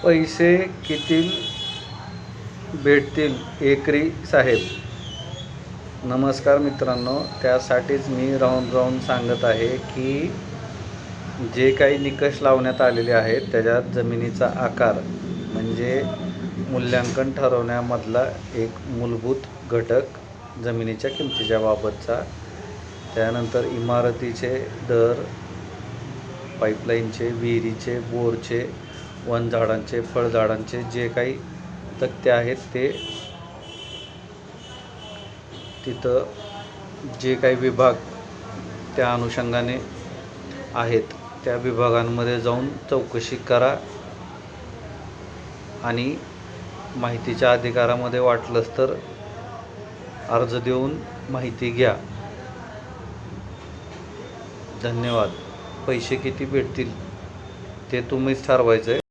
पैसे किती भेटतील एकरी साहेब? नमस्कार मित्रांनो, त्यासाठीच मी राहून सांगत आहे की जे काही निकष लावण्यात आलेले आहेत त्याच्यात जमिनीचा आकार म्हणजे मूल्यांकन ठरवण्यामधला एक मूलभूत घटक जमिनीच्या किमतीच्या बाबतचा, त्यानंतर इमारतीचे दर, पाईपलाईनचे, विहिरीचे, बोरचे, वनझाडांचे, फळझाडांचे जे काही तक्ते आहेत ते तिथं जे काही विभाग त्या अनुषंगाने आहेत त्या विभागांमध्ये जाऊन चौकशी करा आणि माहितीच्या अधिकारामध्ये वाटलंच तर अर्ज देऊन माहिती घ्या. धन्यवाद. पैसे किती भेटतील ते तुम्हीच ठरवायचं आहे.